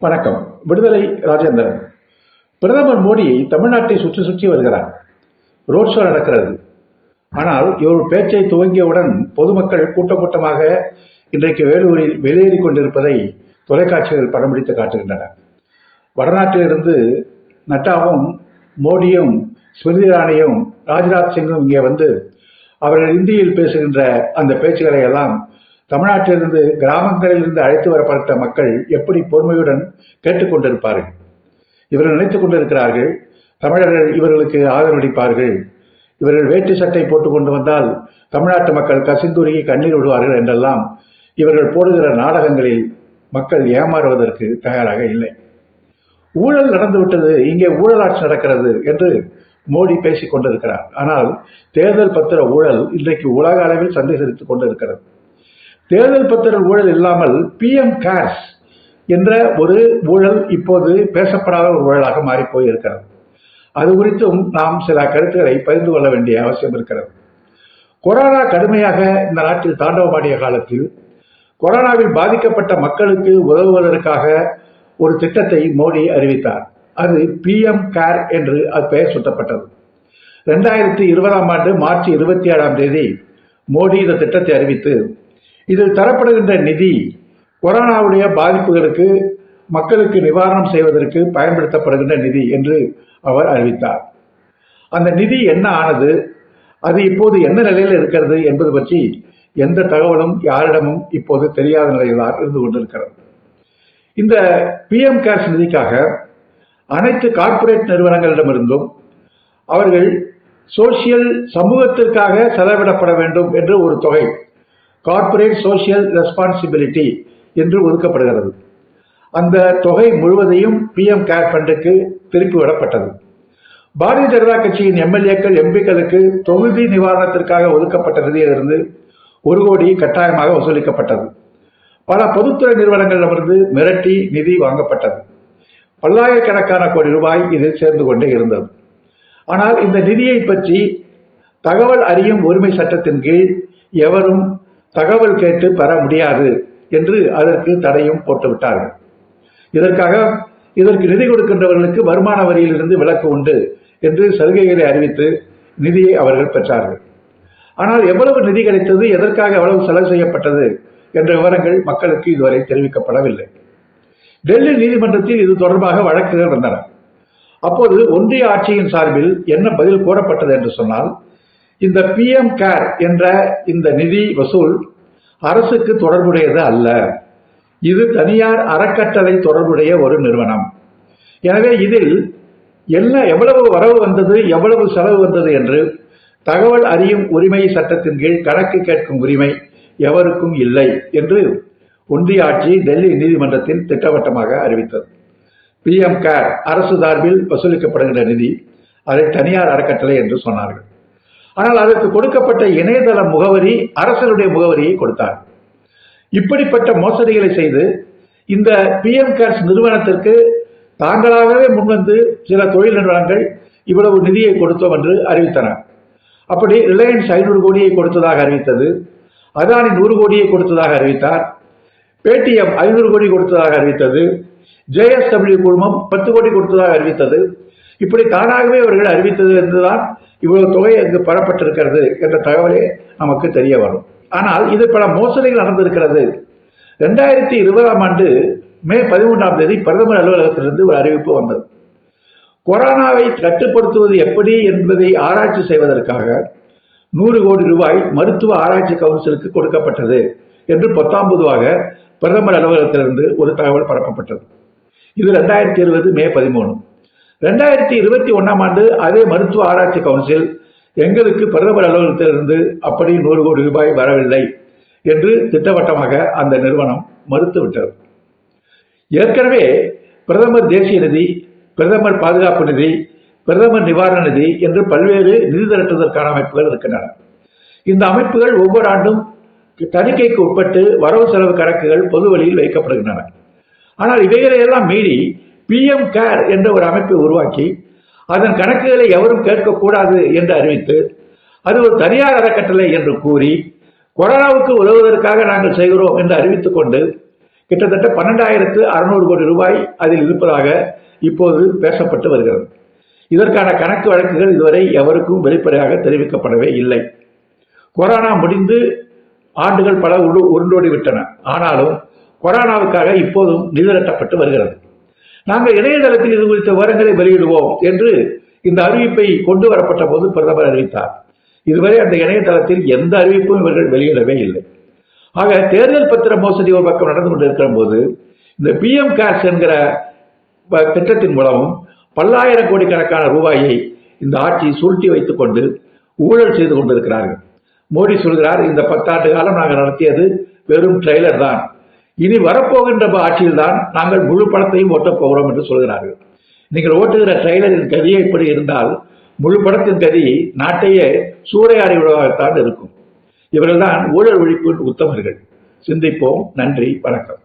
வணக்கம். விடுதலை ராஜேந்திரன். பிரதமர் மோடி தமிழ்நாட்டை சுற்றி சுற்றி வருகிறார். ரோட் ஷோ நடக்கிறது. ஆனால் இவர் பேச்சை துவங்கியவுடன் பொதுமக்கள் கூட்டமாக இன்றைக்கு வேலூரில் வெளியேறி கொண்டிருப்பதை தொலைக்காட்சிகள் படம் பிடித்து காட்டுகின்றன. வடநாட்டிலிருந்து நட்டாவும் மோடியும் ஸ்மிருதி இரானியும் ராஜ்நாத் சிங்கும் இங்கே வந்து அவர்கள் இந்தியில் பேசுகின்ற அந்த பேச்சுக்களை எல்லாம் தமிழ்நாட்டிலிருந்து கிராமங்களிலிருந்து அழைத்து வரப்பட்ட மக்கள் எப்படி பொறுமையுடன் கேட்டுக்கொண்டிருப்பார்கள். இவர்கள் நினைத்துக் கொண்டிருக்கிறார்கள் தமிழர்கள் இவர்களுக்கு ஆதரவளிப்பார்கள், இவர்கள் வேட்டி சட்டை போட்டுக் கொண்டு வந்தால் தமிழ்நாட்டு மக்கள் கசிந்துருகி கண்ணீர் விடுவார்கள் என்றெல்லாம் இவர்கள் போடுகிற நாடகங்களில் மக்கள் ஏமாறுவதற்கு தயாராக இல்லை. ஊழல் நடந்துவிட்டது, இங்கே ஊழலாட்சி நடக்கிறது என்று மோடி பேசிக் கொண்டிருக்கிறார். ஆனால் தேர்தல் பத்திர ஊழல் இன்றைக்கு உலக அளவில் சந்தேகித்துக் கொண்டிருக்கிறது. தேர்தல் பத்திர ஊழல் இல்லாமல் PM கேர்ஸ் என்ற ஒரு ஊழல் இப்போது பேசப்படாத ஒரு ஊழலாக மாறிப்போய் இருக்கிறது. அது குறித்தும் நாம் சில கருத்துக்களை பகிர்ந்து கொள்ள வேண்டிய அவசியம் இருக்கிறது. கொரோனா கடுமையாக இந்த நாட்டில் தாண்டவமாடிய காலத்தில் கொரோனாவில் பாதிக்கப்பட்ட மக்களுக்கு உதவுவதற்காக ஒரு திட்டத்தை மோடி அறிவித்தார். அது PM கேர் என்று அது பெயர் சூட்டப்பட்டது. 2020 மார்ச் 27 மோடி இந்த திட்டத்தை அறிவித்து இதில் தரப்படுகின்ற நிதி கொரோனாவுடைய பாதிப்புகளுக்கு மக்களுக்கு நிவாரணம் செய்வதற்கு பயன்படுத்தப்படுகின்ற நிதி என்று அவர் அறிவித்தார். அந்த நிதி என்ன ஆனது, அது இப்போது என்ன நிலையில் இருக்கிறது என்பது பற்றி எந்த தகவலும் யாரிடமும் இப்போது தெரியாத நிலையில்தான் இருந்து கொண்டிருக்கிறது. இந்த PM கேர்ஸ் நிதிக்காக அனைத்து கார்ப்பரேட் நிறுவனங்களிடமிருந்தும் அவர்கள் சோசியல் சமூகத்திற்காக செலவிடப்பட வேண்டும் என்று ஒரு தொகை, கார்ப்பரேட் சோசியல் ரெஸ்பான்சிபிலிட்டி என்று ஒதுக்கப்படுகிறது. அந்த தொகை முழுவதையும் PM கேர் ஃபண்டுக்கு திருப்பி விடப்பட்டது. பாரதிய ஜனதா கட்சியின் MLAக்கள் MPக்களுக்கு தொகுதி நிவாரணத்திற்காக ஒதுக்கப்பட்ட நிதியிலிருந்து 1 கோடி கட்டாயமாக வசூலிக்கப்பட்டது. பல பொதுத்துறை நிறுவனங்களிடமிருந்து மிரட்டி நிதி வாங்கப்பட்டது. பல்லாயிரக்கணக்கான கோடி ரூபாய் இதில் சேர்ந்து கொண்டே இருந்தது. ஆனால் இந்த நிதியை பற்றி தகவல் அறியும் உரிமை சட்டத்தின் கீழ் எவரும் தகவல் கேட்டு பெற முடியாது என்று அதற்கு தடையும் போட்டுவிட்டார்கள். இதற்கு நிதி கொடுக்கின்றவர்களுக்கு வருமான வரியிலிருந்து விலக்கு உண்டு என்று சலுகைகளை அறிவித்து நிதியை அவர்கள் பெற்றார்கள். ஆனால் எவ்வளவு நிதி கிடைத்தது, எதற்காக எவ்வளவு செலவு செய்யப்பட்டது என்ற விவரங்கள் மக்களுக்கு இதுவரை தெரிவிக்கப்படவில்லை. டெல்லி நீதிமன்றத்தில் இது தொடர்பாக வழக்குகள் வந்தன. அப்போது ஒன்றிய ஆட்சியின் சார்பில் என்ன பதில் கூறப்பட்டது என்று சொன்னால், இந்த PM கேர் என்ற இந்த நிதி வசூல் அரசுக்கு தொடர்புடையது அல்ல, இது தனியார் அறக்கட்டளை தொடர்புடைய ஒரு நிறுவனம். எனவே இதில் எவ்வளவு வரவு வந்தது, எவ்வளவு செலவு வந்தது என்று தகவல் அறியும் உரிமை சட்டத்தின் கீழ் கணக்கு கேட்கும் உரிமை எவருக்கும் இல்லை என்று ஒன்றிய ஆட்சி டெல்லி நீதிமன்றத்தில் திட்டவட்டமாக அறிவித்தது. PM கேர் அரசு சார்பில் வசூலிக்கப்படுகின்ற நிதி, அதை தனியார் அறக்கட்டளை என்று சொன்னார்கள். ஆனால் அதற்கு கொடுக்கப்பட்ட இணையதள முகவரி அரசனுடைய முகவரியை கொடுத்தார். இப்படிப்பட்ட மோசடிகளை செய்து இந்த PM கேர்ஸ் நிறுவனத்திற்கு தாங்களாகவே முன்வந்து சில தொழில் நிறுவனங்கள் இவ்வளவு நிதியை கொடுத்தோம் என்று அறிவித்தன. அப்படி ரிலையன்ஸ் 500 கோடியை கொடுத்ததாக அறிவித்தது, அதானி 100 கோடியை கொடுத்ததாக அறிவித்தார், பேடிஎம் 500 கோடி கொடுத்ததாக அறிவித்தது, JSW குழுமம் 10 கோடி கொடுத்ததாக அறிவித்தது. இப்படி தானாகவே அவர்கள் அறிவித்தது என்றுதான் இவ்வளவு தொகை அங்கு பெறப்பட்டிருக்கிறது என்ற தகவலே நமக்கு தெரிய வரும். ஆனால் இது பல மோசடிகள் நடந்திருக்கிறது. 2020 மே 13 பிரதமர் அலுவலகத்திலிருந்து ஒரு அறிவிப்பு வந்தது. கொரோனாவை கட்டுப்படுத்துவது எப்படி என்பதை ஆராய்ச்சி செய்வதற்காக 100 கோடி ரூபாய் மருத்துவ ஆராய்ச்சி கவுன்சிலுக்கு கொடுக்கப்பட்டது என்று 19ாக பிரதமர் அலுவலகத்திலிருந்து ஒரு தகவல் பரப்பப்பட்டது. இது 2020 மே 13. 2021 அதே மருத்துவ ஆராய்ச்சி கவுன்சில் எங்களுக்கு பிரதமர் அலுவலகத்திலிருந்து அப்படி 100 கோடி ரூபாய் வரவில்லை என்று திட்டவட்டமாக அந்த நிறுவனம் மறுத்துவிட்டது. ஏற்கனவே பிரதமர் தேசிய நிதி, பிரதமர் பாதுகாப்பு நிதி, பிரதமர் நிவாரண நிதி என்று பல்வேறு நிதி திரட்டுவதற்கான அமைப்புகள் இருக்கின்றன. இந்த அமைப்புகள் ஒவ்வொரு ஆண்டும் தணிக்கைக்கு உட்பட்டு வரவு செலவு கணக்குகள் பொது வழியில் வைக்கப்படுகின்றன. ஆனால் இவைகளையெல்லாம் மீறி PM கேர் என்ற ஒரு அமைப்பை உருவாக்கி அதன் கணக்குகளை எவரும் கேட்கக்கூடாது என்று அறிவித்து அது ஒரு தனியார் அறக்கட்டளை என்று கூறி கொரோனாவுக்கு உதவுவதற்காக நாங்கள் செய்கிறோம் என்று அறிவித்துக் கொண்டு கிட்டத்தட்ட 12,600 கோடி ரூபாய் அதில் இருப்பதாக இப்போது பேசப்பட்டு வருகிறது. இதற்கான கணக்கு வழக்குகள் இதுவரை எவருக்கும் வெளிப்படையாக தெரிவிக்கப்படவே இல்லை. கொரோனா முடிந்து ஆண்டுகள் பல உருண்டோடி விட்டன. ஆனாலும் கொரோனாவுக்காக இப்போதும் நிதி திரட்டப்பட்டு வருகிறது. நாங்கள் இணையதளத்தில் இது குறித்த விவரங்களை வெளியிடுவோம் என்று இந்த அறிவிப்பை கொண்டு வரப்பட்ட போது பிரதமர் அறிவித்தார். இதுவரை அந்த இணையதளத்தில் எந்த அறிவிப்பும் இவர்கள் வெளியிடவே இல்லை. ஆக தேர்தல் பத்திர மோசடி ஒரு பக்கம் நடந்து கொண்டிருக்கிற போது இந்த PM CARES என்கிற திட்டத்தின் மூலமும் பல்லாயிரம் கோடிக்கணக்கான ரூபாயை இந்த ஆட்சி சுருட்டி வைத்துக் கொண்டு ஊழல் செய்து கொண்டிருக்கிறார்கள். மோடி சொல்கிறார், இந்த 10 ஆண்டு காலம் நாங்கள் நடத்தியது வெறும் ட்ரெய்லர் தான், இனி வரப்போகின்ற ஆட்சியில் தான் நாங்கள் முழு படத்தையும் ஓட்டப் போகிறோம் என்று சொல்கிறார்கள். நீங்கள் ஓட்டுகிற ட்ரெய்லரின் கதியை இப்படி இருந்தால் முழு படத்தின் கதி நாட்டையே சூறையாடி விடுவதாகத்தான் இருக்கும். இவர்கள்தான் ஊழல் ஒழிப்பு உத்தமர்கள். சிந்திப்போம். நன்றி, வணக்கம்.